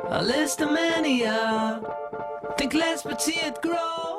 A list of mania, think less but see it grow.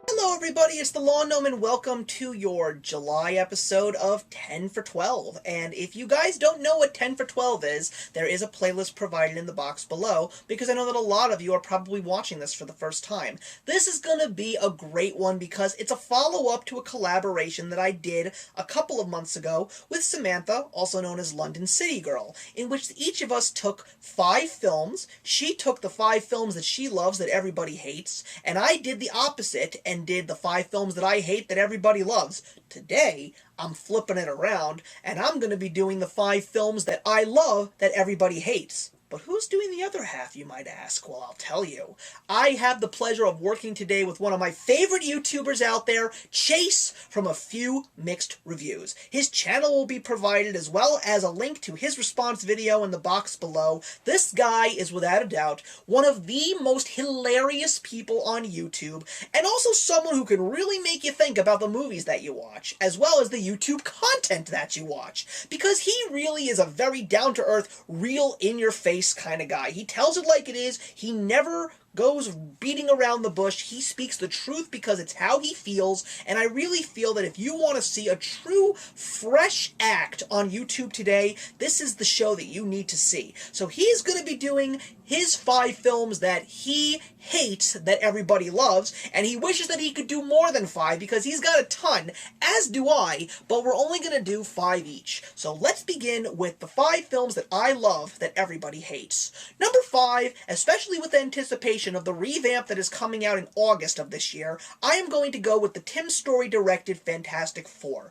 Hello everybody, it's the Law Gnome and welcome to your July episode of 10 for 12. And if you guys don't know what 10 for 12 is, there is a playlist provided in the box below, because I know that a lot of you are probably watching this for the first time. This is going to be a great one because it's a follow-up to a collaboration that I did a couple of months ago with Samantha, also known as London City Girl, in which each of us took 5 films. She took the 5 films that she loves that everybody hates, and I did the opposite and did the 5 films that I hate that everybody loves. Today, I'm flipping it around, and I'm going to be doing the 5 films that I love that everybody hates. But who's doing the other half, you might ask? Well, I'll tell you. I have the pleasure of working today with one of my favorite YouTubers out there, Chase, from A Few Mixed Reviews. His channel will be provided as well as a link to his response video in the box below. This guy is, without a doubt, one of the most hilarious people on YouTube, and also someone who can really make you think about the movies that you watch, as well as the YouTube content that you watch, because he really is a very down-to-earth, real, in-your-face kind of guy. He tells it like it is. He never goes beating around the bush. He speaks the truth because it's how he feels, and I really feel that if you want to see a true, fresh act on YouTube today, this is the show that you need to see. So he's going to be doing his 5 films that he hates that everybody loves, and he wishes that he could do more than 5 because he's got a ton, as do I, but we're only going to do 5 each. So let's begin with the 5 films that I love that everybody hates. Number 5, especially with the anticipation of the revamp that is coming out in August of this year, I am going to go with the Tim Story-directed Fantastic Four.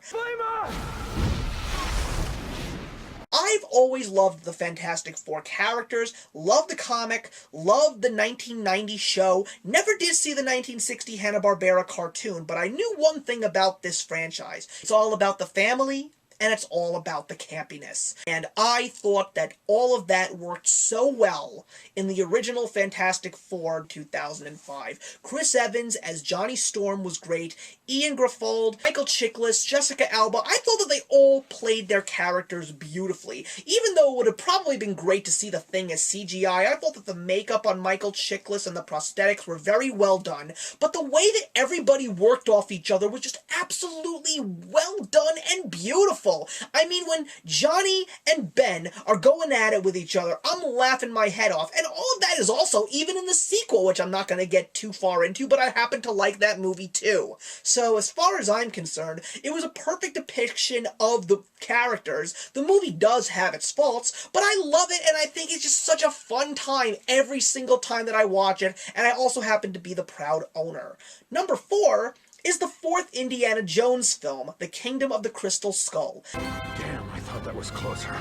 I've always loved the Fantastic Four characters, loved the comic, loved the 1990 show, never did see the 1960 Hanna-Barbera cartoon, but I knew one thing about this franchise. It's all about the family, and it's all about the campiness. And I thought that all of that worked so well in the original Fantastic Four 2005. Chris Evans as Johnny Storm was great. Ian Graffold, Michael Chiklis, Jessica Alba. I thought that they all played their characters beautifully. Even though it would have probably been great to see the Thing as CGI, I thought that the makeup on Michael Chiklis and the prosthetics were very well done. But the way that everybody worked off each other was just absolutely well done and beautiful. I mean, when Johnny and Ben are going at it with each other, I'm laughing my head off. And all of that is also even in the sequel, which I'm not going to get too far into, but I happen to like that movie too. So as far as I'm concerned, it was a perfect depiction of the characters. The movie does have its faults, but I love it, and I think it's just such a fun time every single time that I watch it, and I also happen to be the proud owner. Number 4 is the 4th Indiana Jones film, The Kingdom of the Crystal Skull. Damn, I thought that was closer.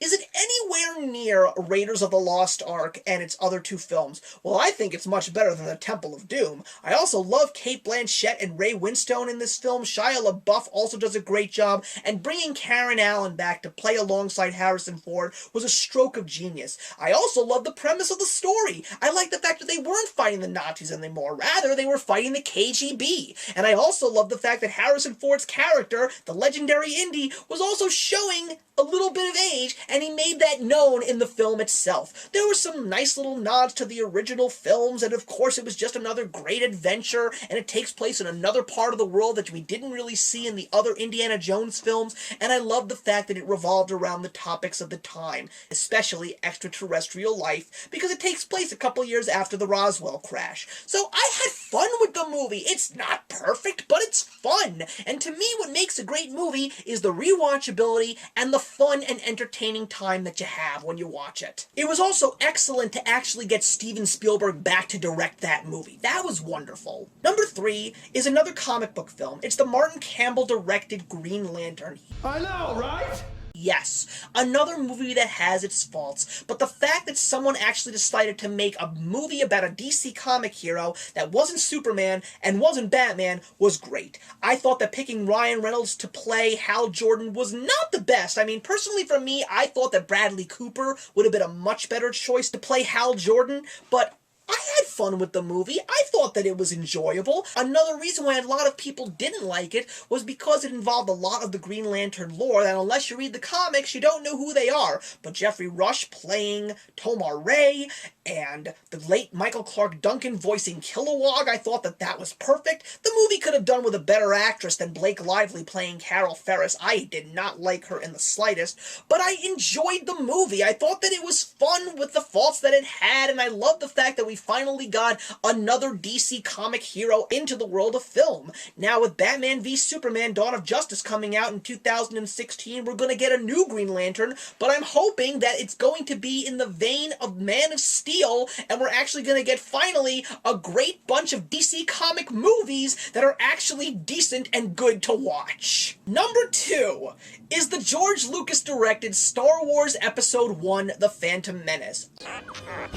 Is it anywhere near Raiders of the Lost Ark and its other 2 films? Well, I think it's much better than The Temple of Doom. I also love Cate Blanchett and Ray Winstone in this film. Shia LaBeouf also does a great job, and bringing Karen Allen back to play alongside Harrison Ford was a stroke of genius. I also love the premise of the story. I like the fact that they weren't fighting the Nazis anymore. Rather, they were fighting the KGB. And I also love the fact that Harrison Ford's character, the legendary Indy, was also showing a little bit of age, and he made that known in the film itself. There were some nice little nods to the original films, and of course it was just another great adventure, and it takes place in another part of the world that we didn't really see in the other Indiana Jones films, and I love the fact that it revolved around the topics of the time, especially extraterrestrial life, because it takes place a couple years after the Roswell crash. So I had fun with the movie. It's not perfect, but it's fun, and to me what makes a great movie is the rewatchability and the fun and entertaining time that you have when you watch it. It was also excellent to actually get Steven Spielberg back to direct that movie. That was wonderful. Number 3 is another comic book film. It's the Martin Campbell directed Green Lantern. I know, right? Yes, another movie that has its faults, but the fact that someone actually decided to make a movie about a DC comic hero that wasn't Superman and wasn't Batman was great. I thought that picking Ryan Reynolds to play Hal Jordan was not the best. I mean, personally for me, I thought that Bradley Cooper would have been a much better choice to play Hal Jordan, but I had fun with the movie. I thought that it was enjoyable. Another reason why a lot of people didn't like it was because it involved a lot of the Green Lantern lore that unless you read the comics, you don't know who they are. But Jeffrey Rush playing Tomar Ray, and the late Michael Clark Duncan voicing Kilowog, I thought that was perfect. The movie could have done with a better actress than Blake Lively playing Carol Ferris. I did not like her in the slightest, but I enjoyed the movie. I thought that it was fun with the faults that it had, and I love the fact that we finally got another DC comic hero into the world of film. Now with Batman v Superman Dawn of Justice coming out in 2016, we're going to get a new Green Lantern, but I'm hoping that it's going to be in the vein of Man of Steel, and we're actually going to get finally a great bunch of DC comic movies that are actually decent and good to watch. Number 2 is the George Lucas directed Star Wars Episode 1, The Phantom Menace.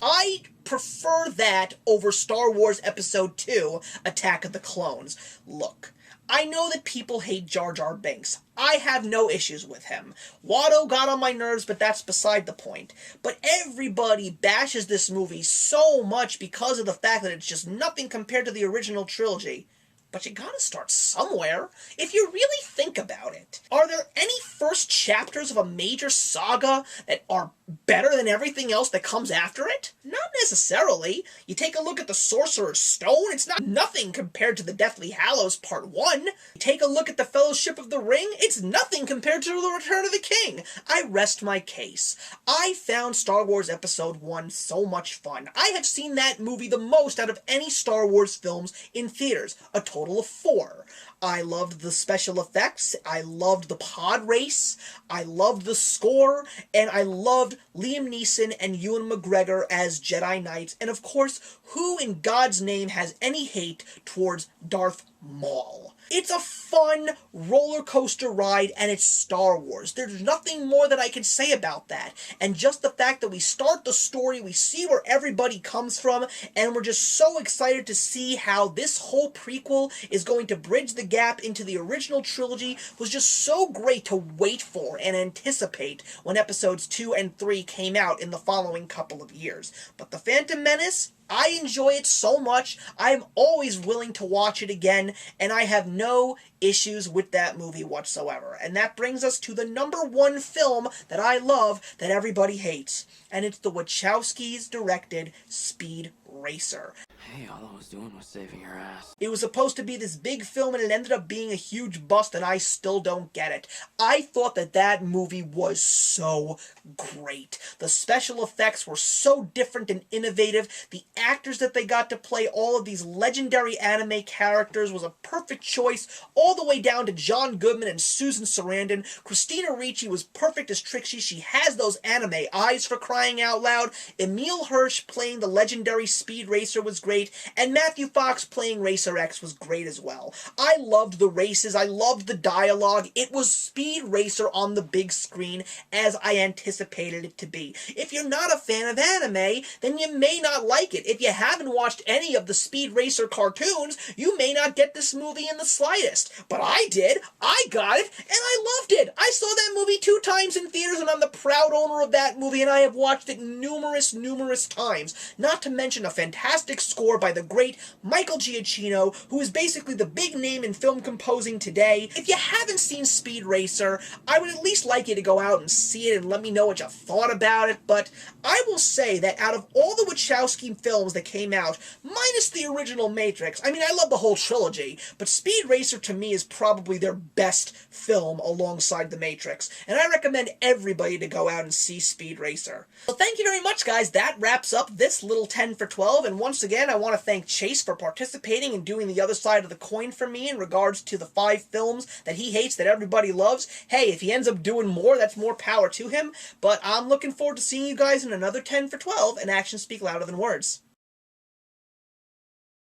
I prefer that over Star Wars Episode 2, Attack of the Clones. Look, I know that people hate Jar Jar Binks. I have no issues with him. Watto got on my nerves, but that's beside the point. But everybody bashes this movie so much because of the fact that it's just nothing compared to the original trilogy. But you gotta start somewhere, if you really think about it. Are there any first chapters of a major saga that are better than everything else that comes after it? Not necessarily. You take a look at the Sorcerer's Stone, it's nothing compared to the Deathly Hallows Part 1. You take a look at the Fellowship of the Ring, it's nothing compared to the Return of the King. I rest my case. I found Star Wars Episode 1 so much fun. I have seen that movie the most out of any Star Wars films in theaters, a total of 4. I loved the special effects, I loved the pod race, I loved the score, and I loved Liam Neeson and Ewan McGregor as Jedi Knights, and of course, who in God's name has any hate towards Darth Maul? It's a fun roller coaster ride, and it's Star Wars. There's nothing more that I can say about that. And just the fact that we start the story, we see where everybody comes from, and we're just so excited to see how this whole prequel is going to bridge the gap into the original trilogy was just so great to wait for and anticipate when episodes 2 and 3 came out in the following couple of years. But The Phantom Menace, I enjoy it so much, I'm always willing to watch it again, and I have no issues with that movie whatsoever. And that brings us to the number 1 film that I love that everybody hates, and it's the Wachowskis directed Speed Racer. Hey, all I was doing was saving your ass. It was supposed to be this big film, and it ended up being a huge bust, and I still don't get it. I thought that movie was so great. The special effects were so different and innovative. The actors that they got to play all of these legendary anime characters was a perfect choice, all the way down to John Goodman and Susan Sarandon. Christina Ricci was perfect as Trixie. She has those anime eyes, for crying out loud. Emile Hirsch playing the legendary Speed Racer was great, and Matthew Fox playing Racer X was great as well. I loved the races, I loved the dialogue. It was Speed Racer on the big screen as I anticipated it to be. If you're not a fan of anime, then you may not like it. If you haven't watched any of the Speed Racer cartoons, you may not get this movie in the slightest. But I did, I got it, and I loved it. I saw that movie 2 times in theaters, and I'm the proud owner of that movie, and I have watched it numerous times. Not to mention a fantastic score by the great Michael Giacchino, who is basically the big name in film composing today. If you haven't seen Speed Racer, I would at least like you to go out and see it and let me know what you thought about it, but I will say that out of all the Wachowski films that came out, minus the original Matrix, I mean, I love the whole trilogy, but Speed Racer to me is probably their best film alongside the Matrix, and I recommend everybody to go out and see Speed Racer. So thank you very much, guys. That wraps up this little 10 for 12, and once again, I want to thank Chase for participating and doing the other side of the coin for me in regards to the 5 films that he hates that everybody loves. Hey, if he ends up doing more, that's more power to him, but I'm looking forward to seeing you guys in another 10 for 12, and actions speak louder than words.